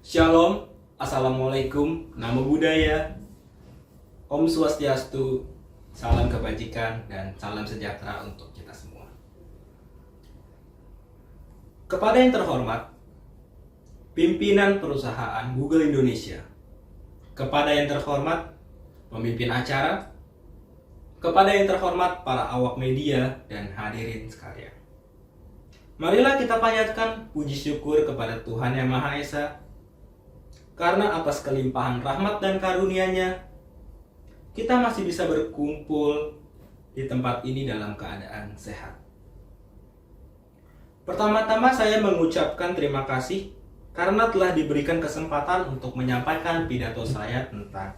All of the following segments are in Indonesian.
Shalom, Assalamualaikum, Namo Buddhaya, Om Swastiastu, salam kebajikan dan salam sejahtera untuk kita semua. Kepada yang terhormat, pimpinan perusahaan Google Indonesia, kepada yang terhormat, pemimpin acara, kepada yang terhormat para awak media dan hadirin sekalian. Marilah kita panjatkan puji syukur kepada Tuhan Yang Maha Esa, karena atas kelimpahan rahmat dan karunia-Nya, kita masih bisa berkumpul di tempat ini dalam keadaan sehat. Pertama-tama saya mengucapkan terima kasih karena telah diberikan kesempatan untuk menyampaikan pidato saya tentang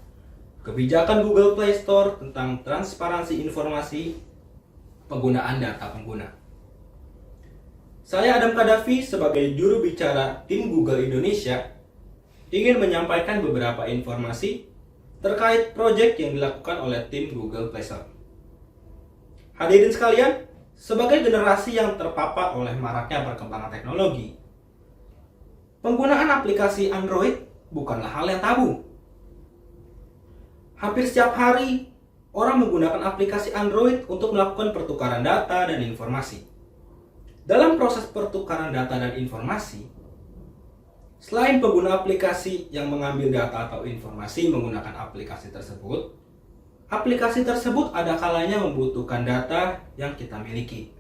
kebijakan Google Play Store tentang transparansi informasi penggunaan data pengguna. Saya Adam Kadafi sebagai juru bicara tim Google Indonesia ingin menyampaikan beberapa informasi terkait proyek yang dilakukan oleh tim Google Play Store. Hadirin sekalian, sebagai generasi yang terpapar oleh maraknya perkembangan teknologi, penggunaan aplikasi Android bukanlah hal yang tabu. Hampir setiap hari, orang menggunakan aplikasi Android untuk melakukan pertukaran data dan informasi. Dalam proses pertukaran data dan informasi, selain pengguna aplikasi yang mengambil data atau informasi menggunakan aplikasi tersebut ada kalanya membutuhkan data yang kita miliki.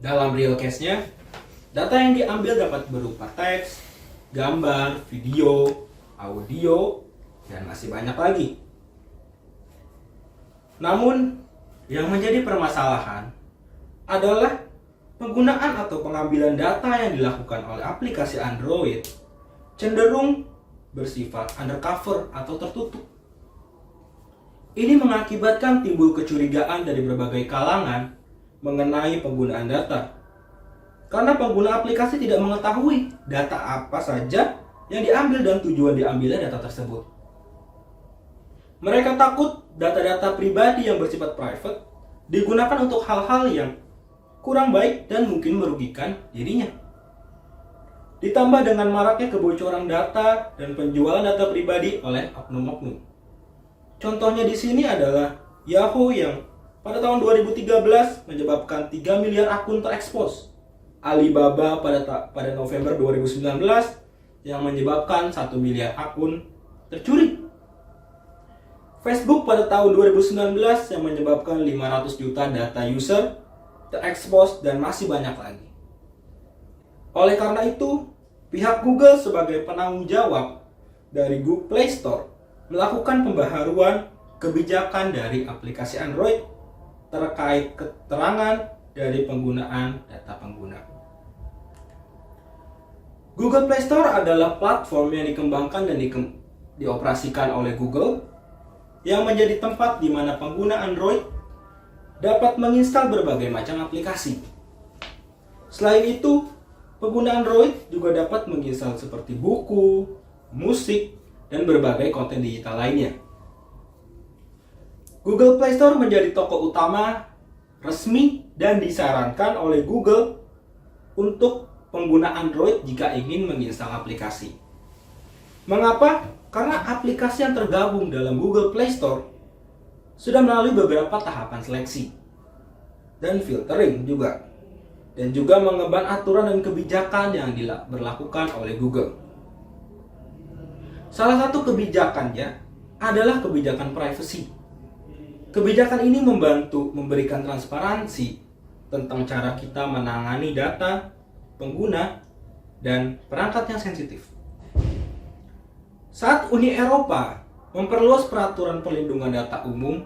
Dalam real case-nya, data yang diambil dapat berupa teks, gambar, video, audio, dan masih banyak lagi. Namun, yang menjadi permasalahan adalah penggunaan atau pengambilan data yang dilakukan oleh aplikasi Android cenderung bersifat undercover atau tertutup. Ini mengakibatkan timbul kecurigaan dari berbagai kalangan mengenai penggunaan data. Karena pengguna aplikasi tidak mengetahui data apa saja yang diambil dan tujuan diambilnya data tersebut. Mereka takut data-data pribadi yang bersifat private digunakan untuk hal-hal yang kurang baik dan mungkin merugikan dirinya. Ditambah dengan maraknya kebocoran data dan penjualan data pribadi oleh oknum-oknum. Contohnya di sini adalah Yahoo yang pada tahun 2013 menyebabkan 3 miliar akun terekspos. Alibaba pada November 2019 yang menyebabkan 1 miliar akun tercuri. Facebook pada tahun 2019 yang menyebabkan 500 juta data user terekspos dan masih banyak lagi. Oleh karena itu, pihak Google sebagai penanggung jawab dari Google Play Store melakukan pembaharuan kebijakan dari aplikasi Android terkait keterangan dari penggunaan data pengguna. Google Play Store adalah platform yang dikembangkan dan dioperasikan oleh Google yang menjadi tempat di mana pengguna Android dapat menginstal berbagai macam aplikasi. Selain itu, pengguna Android juga dapat menginstal seperti buku, musik, dan berbagai konten digital lainnya. Google Play Store menjadi toko utama, resmi, dan disarankan oleh Google untuk pengguna Android jika ingin menginstal aplikasi. Mengapa? Karena aplikasi yang tergabung dalam Google Play Store sudah melalui beberapa tahapan seleksi dan filtering juga, dan juga mengemban aturan dan kebijakan yang diberlakukan oleh Google. Salah satu kebijakannya adalah kebijakan privacy. Kebijakan ini membantu memberikan transparansi tentang cara kita menangani data pengguna dan perangkat yang sensitif. Saat Uni Eropa memperluas peraturan perlindungan data umum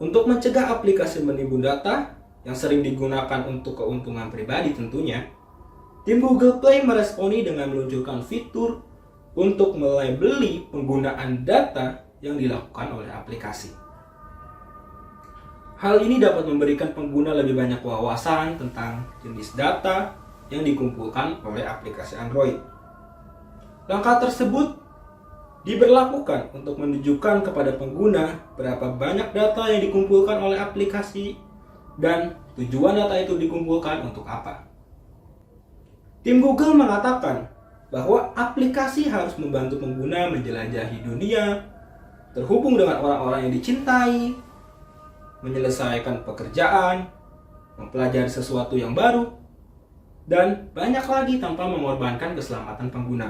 untuk mencegah aplikasi menimbun data yang sering digunakan untuk keuntungan pribadi tentunya, tim Google Play meresponi dengan meluncurkan fitur untuk melabeli penggunaan data yang dilakukan oleh aplikasi. Hal ini dapat memberikan pengguna lebih banyak wawasan tentang jenis data yang dikumpulkan oleh aplikasi Android. Langkah tersebut diberlakukan untuk menunjukkan kepada pengguna berapa banyak data yang dikumpulkan oleh aplikasi dan tujuan data itu dikumpulkan untuk apa. Tim Google mengatakan bahwa aplikasi harus membantu pengguna menjelajahi dunia, terhubung dengan orang-orang yang dicintai, menyelesaikan pekerjaan, mempelajari sesuatu yang baru, dan banyak lagi tanpa mengorbankan keselamatan pengguna.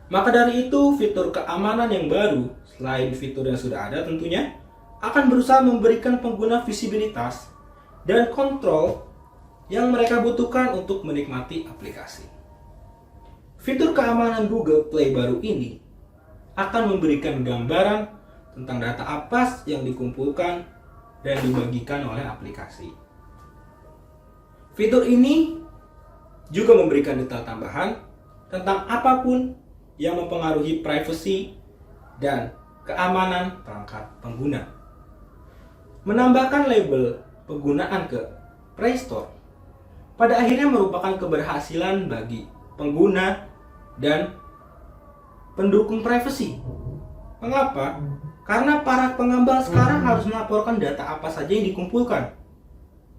Maka dari itu, fitur keamanan yang baru, selain fitur yang sudah ada tentunya, akan berusaha memberikan pengguna visibilitas dan kontrol yang mereka butuhkan untuk menikmati aplikasi. Fitur keamanan Google Play baru ini akan memberikan gambaran tentang data apa yang dikumpulkan dan dibagikan oleh aplikasi. Fitur ini juga memberikan detail tambahan tentang apapun yang mempengaruhi privasi dan keamanan perangkat pengguna. Menambahkan label penggunaan ke Play Store pada akhirnya merupakan keberhasilan bagi pengguna dan pendukung privasi. Mengapa? Karena para pengembang sekarang harus melaporkan data apa saja yang dikumpulkan.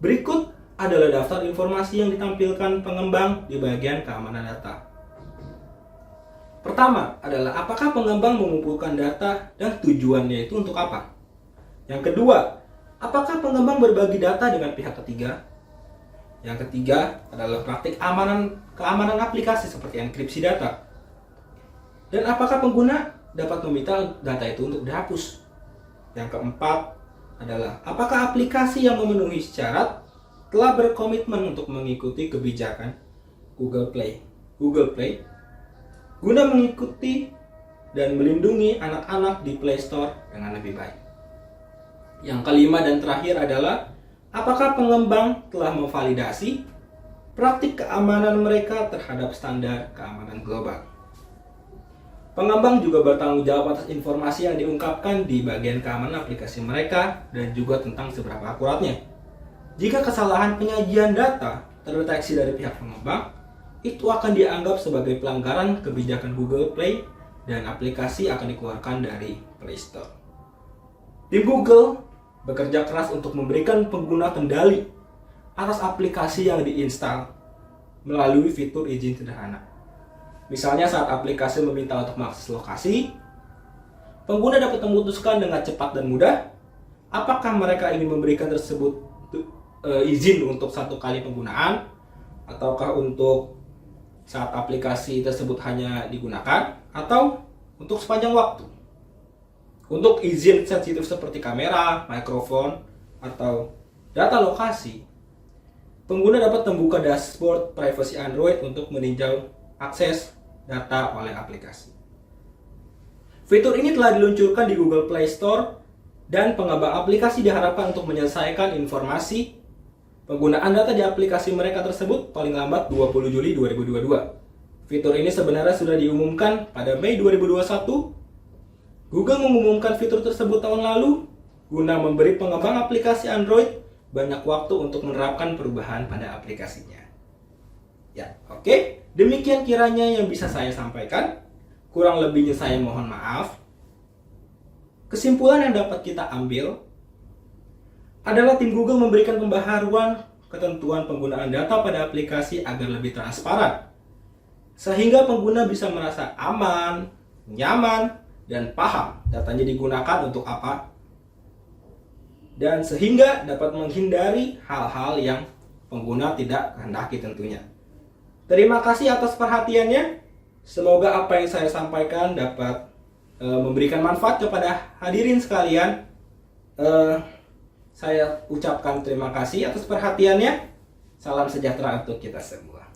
Berikut adalah daftar informasi yang ditampilkan pengembang di bagian keamanan data. Pertama adalah apakah pengembang mengumpulkan data dan tujuannya itu untuk apa. Yang kedua, apakah pengembang berbagi data dengan pihak ketiga. Yang ketiga adalah praktik keamanan aplikasi seperti enkripsi data. Dan apakah pengguna dapat meminta data itu untuk dihapus. Yang keempat adalah apakah aplikasi yang memenuhi syarat telah berkomitmen untuk mengikuti kebijakan Google Play guna mengikuti dan melindungi anak-anak di Play Store dengan lebih baik. Yang kelima dan terakhir adalah apakah pengembang telah memvalidasi praktik keamanan mereka terhadap standar keamanan global. Pengembang juga bertanggung jawab atas informasi yang diungkapkan di bagian keamanan aplikasi mereka dan juga tentang seberapa akuratnya. Jika kesalahan penyajian data terdeteksi dari pihak pengembang, itu akan dianggap sebagai pelanggaran kebijakan Google Play dan aplikasi akan dikeluarkan dari Play Store. Tim Google bekerja keras untuk memberikan pengguna kendali atas aplikasi yang diinstal melalui fitur izin sederhana. Misalnya saat aplikasi meminta untuk mengakses lokasi, pengguna dapat memutuskan dengan cepat dan mudah apakah mereka ingin memberikan tersebut izin untuk satu kali penggunaan ataukah untuk saat aplikasi tersebut hanya digunakan atau untuk sepanjang waktu. Untuk izin sensitif seperti kamera, mikrofon, atau data lokasi, pengguna dapat membuka dashboard privasi Android untuk meninjau akses data oleh aplikasi. Fitur ini telah diluncurkan di Google Play Store dan pengembang aplikasi diharapkan untuk menyelesaikan informasi penggunaan data di aplikasi mereka tersebut paling lambat 20 Juli 2022. Fitur ini sebenarnya sudah diumumkan pada Mei 2021. Google mengumumkan fitur tersebut tahun lalu guna memberi pengembang aplikasi Android banyak waktu untuk menerapkan perubahan pada aplikasinya. Ya, oke. Demikian kiranya yang bisa saya sampaikan. Kurang lebihnya saya mohon maaf. Kesimpulan yang dapat kita ambil adalah tim Google memberikan pembaharuan ketentuan penggunaan data pada aplikasi agar lebih transparan, sehingga pengguna bisa merasa aman, nyaman, dan paham datanya digunakan untuk apa, dan sehingga dapat menghindari hal-hal yang pengguna tidak kehendaki tentunya. Terima kasih atas perhatiannya. Semoga apa yang saya sampaikan dapat memberikan manfaat kepada hadirin sekalian. Saya ucapkan terima kasih atas perhatiannya. Salam sejahtera untuk kita semua.